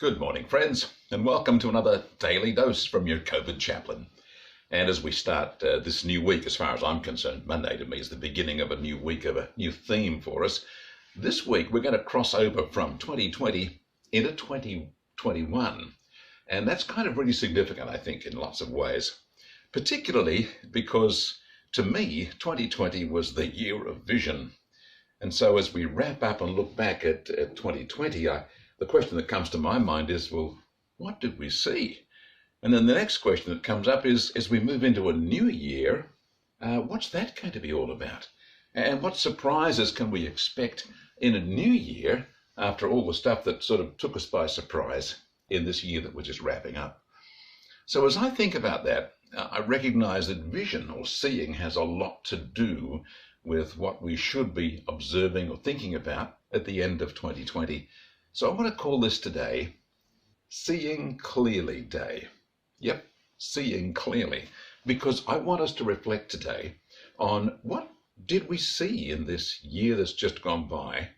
Good morning, friends, and welcome to another daily dose from your Covid Chaplain. And as we start this new week, as far as I'm concerned, Monday to me is the beginning of a new week, of a new theme for us. This week, we're going to cross over from 2020 into 2021. And that's kind of really significant, I think, in lots of ways, particularly because, to me, 2020 was the year of vision. And so as we wrap up and look back at 2020, the question that comes to my mind is, well, what did we see? And then the next question that comes up is, as we move into a new year, what's that going to be all about? And what surprises can we expect in a new year after all the stuff that sort of took us by surprise in this year that we're just wrapping up? So as I think about that, I recognize that vision or seeing has a lot to do with what we should be observing or thinking about at the end of 2020. So I want to call this today Seeing Clearly Day. Yep, seeing clearly, because I want us to reflect today on what did we see in this year that's just gone by,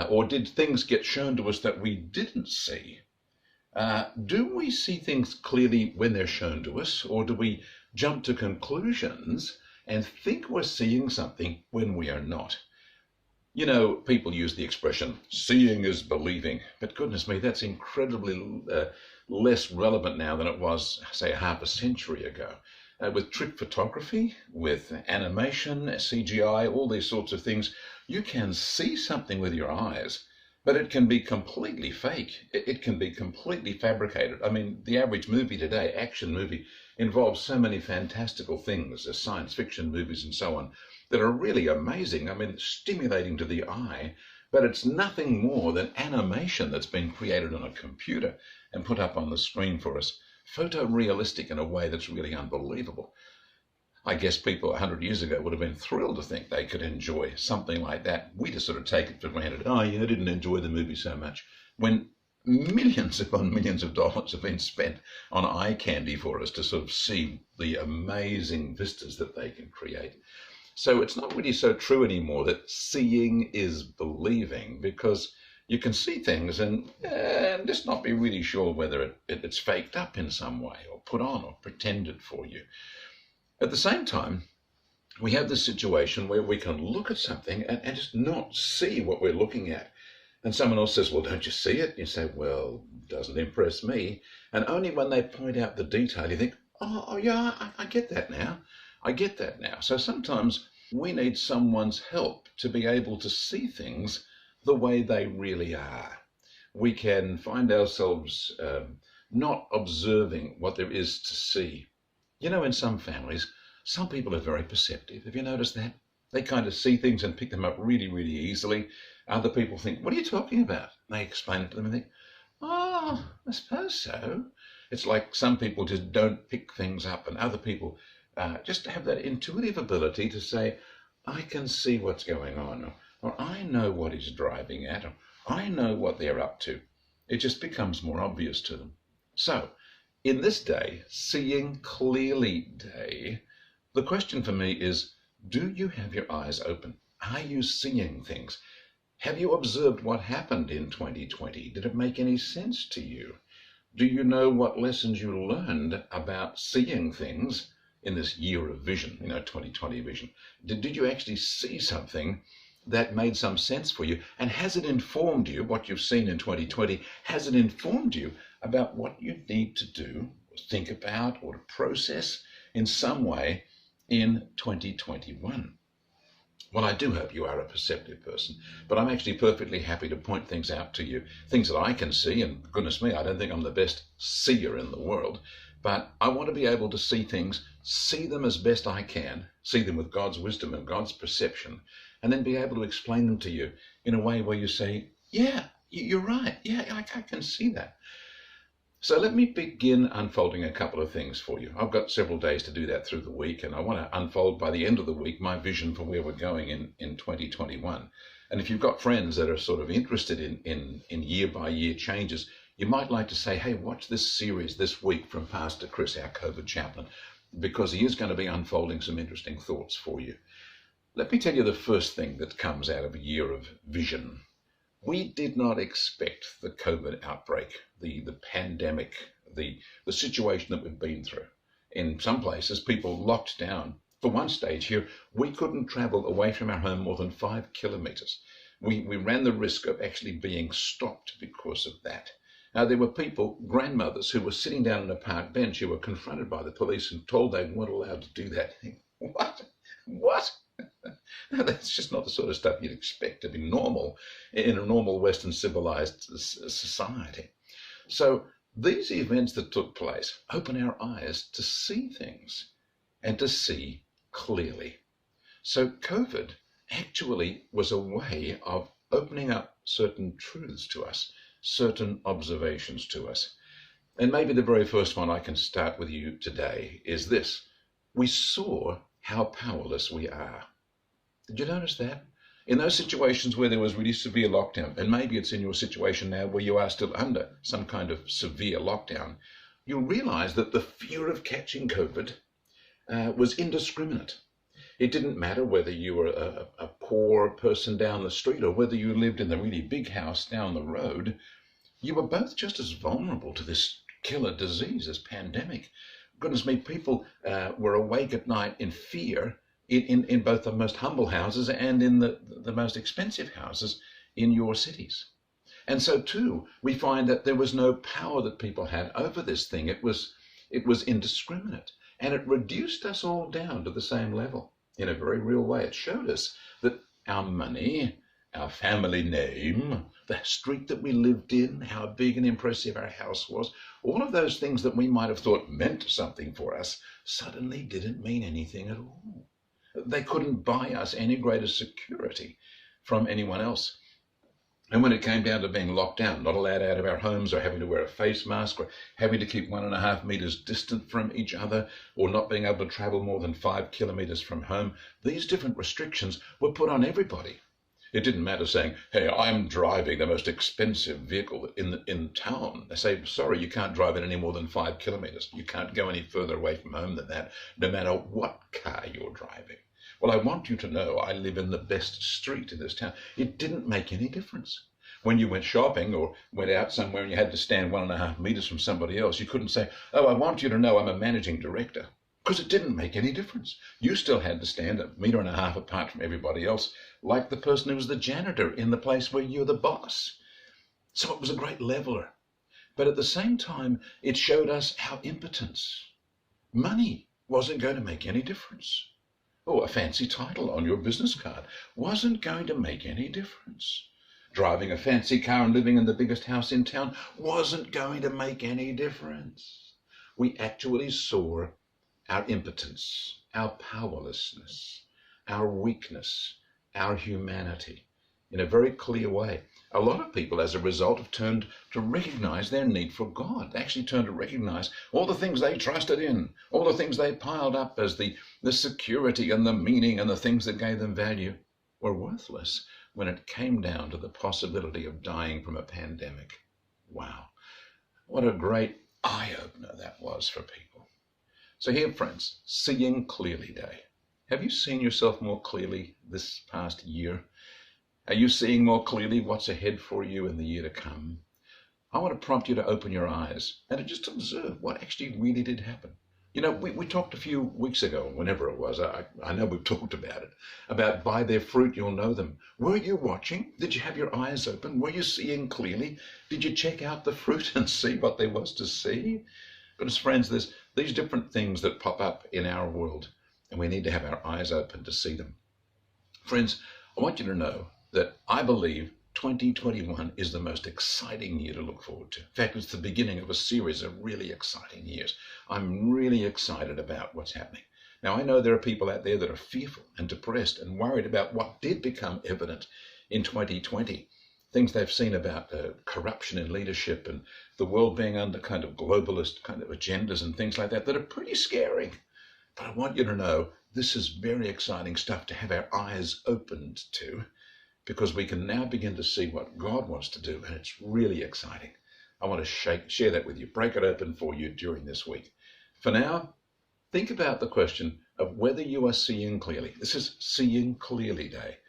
or did things get shown to us that we didn't see? Do we see things clearly when they're shown to us, or do we jump to conclusions and think we're seeing something when we are not? You know, people use the expression, seeing is believing, but goodness me, that's incredibly less relevant now than it was, say, half a century ago. With trick photography, with animation, CGI, all these sorts of things, you can see something with your eyes, but it can be completely fake. It can be completely fabricated. I mean, the average movie today, action movie, involves so many fantastical things, science fiction movies and so on, that are really amazing. I mean, stimulating to the eye, but it's nothing more than animation that's been created on a computer and put up on the screen for us. Photorealistic in a way that's really unbelievable. I guess people 100 years ago would have been thrilled to think they could enjoy something like that. We just sort of take it for granted. Oh, yeah, I didn't enjoy the movie so much. When millions upon millions of dollars have been spent on eye candy for us to sort of see the amazing vistas that they can create. So it's not really so true anymore that seeing is believing, because you can see things and just not be really sure whether it's faked up in some way or put on or pretended for you. At the same time, we have this situation where we can look at something and just not see what we're looking at. And someone else says, well, don't you see it? You say, well, doesn't impress me. And only when they point out the detail, you think, oh yeah, I get that now. I get that now. So sometimes we need someone's help to be able to see things the way they really are. We can find ourselves not observing what there is to see. You know, in some families, some people are very perceptive. Have you noticed that? They kind of see things and pick them up really, really easily. Other people think, what are you talking about? And they explain it to them and think, oh, I suppose so. It's like some people just don't pick things up, and other people just have that intuitive ability to say, I can see what's going on, or I know what he's driving at, or I know what they're up to. It just becomes more obvious to them. So, in this day, Seeing Clearly Day, the question for me is, do you have your eyes open? Are you seeing things? Have you observed what happened in 2020? Did it make any sense to you? Do you know what lessons you learned about seeing things in this year of vision, 2020 vision? Did you actually see something that made some sense for you? And has it informed you, what you've seen in 2020, has it informed you about what you need to do, or think about, or to process in some way in 2021? Well, I do hope you are a perceptive person, but I'm actually perfectly happy to point things out to you, things that I can see, and goodness me, I don't think I'm the best seer in the world, but I want to be able to see things, see them as best I can, see them with God's wisdom and God's perception, and then be able to explain them to you in a way where you say, yeah, you're right, yeah, I can see that. So let me begin unfolding a couple of things for you. I've got several days to do that through the week, and I want to unfold by the end of the week my vision for where we're going in 2021. And if you've got friends that are sort of interested in year-by-year changes, you might like to say, hey, watch this series this week from Pastor Chris, our Covid Chaplain, because he is going to be unfolding some interesting thoughts for you. Let me tell you the first thing that comes out of a year of vision. We did not expect the COVID outbreak, the pandemic, the situation that we've been through. In some places, people locked down. For one stage here, we couldn't travel away from our home more than 5 kilometers. We ran the risk of actually being stopped because of that. Now, there were people, grandmothers, who were sitting down on a park bench who were confronted by the police and told they weren't allowed to do that. What? What? Now, that's just not the sort of stuff you'd expect to be normal in a normal Western civilized society. So these events that took place open our eyes to see things and to see clearly. So COVID actually was a way of opening up certain truths to us, certain observations to us. And maybe the very first one I can start with you today is this. We saw how powerless we are. Did you notice that? In those situations where there was really severe lockdown, and maybe it's in your situation now where you are still under some kind of severe lockdown, you'll realize that the fear of catching COVID was indiscriminate. It didn't matter whether you were a poor person down the street or whether you lived in the really big house down the road. You were both just as vulnerable to this killer disease, this pandemic. Goodness me, people were awake at night in fear in both the most humble houses and in the most expensive houses in your cities. And so too, we find that there was no power that people had over this thing. It was indiscriminate, and it reduced us all down to the same level in a very real way. It showed us that our money, our family name, the street that we lived in, how big and impressive our house was, all of those things that we might have thought meant something for us suddenly didn't mean anything at all. They couldn't buy us any greater security from anyone else. And when it came down to being locked down, not allowed out of our homes, or having to wear a face mask, or having to keep 1.5 meters distant from each other, or not being able to travel more than 5 kilometers from home, these different restrictions were put on everybody. It didn't matter saying, hey, I'm driving the most expensive vehicle in town. They say, sorry, you can't drive it any more than 5 kilometers. You can't go any further away from home than that, no matter what car you're driving. Well, I want you to know I live in the best street in this town. It didn't make any difference. When you went shopping or went out somewhere and you had to stand 1.5 meters from somebody else, you couldn't say, oh, I want you to know I'm a managing director, because it didn't make any difference. You still had to stand 1.5 meters apart from everybody else, like the person who was the janitor in the place where you're the boss. So it was a great leveler. But at the same time, it showed us how impotence, money, wasn't going to make any difference. Oh, a fancy title on your business card wasn't going to make any difference. Driving a fancy car and living in the biggest house in town wasn't going to make any difference. We actually saw our impotence, our powerlessness, our weakness, our humanity in a very clear way. A lot of people, as a result, have turned to recognize their need for God. They actually turned to recognize all the things they trusted in, all the things they piled up as the security and the meaning and the things that gave them value were worthless when it came down to the possibility of dying from a pandemic. Wow, what a great eye-opener that was for people. So here, friends, Seeing Clearly Day. Have you seen yourself more clearly this past year? Are you seeing more clearly what's ahead for you in the year to come? I want to prompt you to open your eyes and to just observe what actually really did happen. You know, we talked a few weeks ago, whenever it was, I know we've talked about it, about by their fruit you'll know them. Were you watching? Did you have your eyes open? Were you seeing clearly? Did you check out the fruit and see what there was to see? But as friends, there's these different things that pop up in our world, and we need to have our eyes open to see them. Friends, I want you to know that I believe 2021 is the most exciting year to look forward to. In fact, it's the beginning of a series of really exciting years. I'm really excited about what's happening. Now, I know there are people out there that are fearful and depressed and worried about what did become evident in 2020. Things they've seen about corruption in leadership and the world being under kind of globalist kind of agendas and things like that are pretty scary. But I want you to know this is very exciting stuff to have our eyes opened to, because we can now begin to see what God wants to do, and it's really exciting. I want to share that with you, break it open for you during this week. For now, think about the question of whether you are seeing clearly. This is Seeing Clearly Day.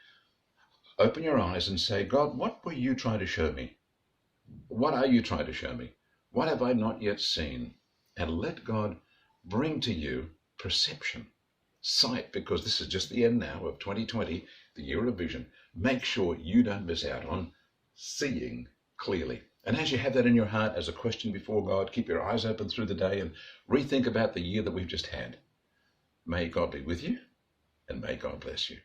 Open your eyes and say, God, what were you trying to show me? What are you trying to show me? What have I not yet seen? And let God bring to you perception, sight, because this is just the end now of 2020, the year of vision. Make sure you don't miss out on seeing clearly. And as you have that in your heart as a question before God, keep your eyes open through the day and rethink about the year that we've just had. May God be with you, and may God bless you.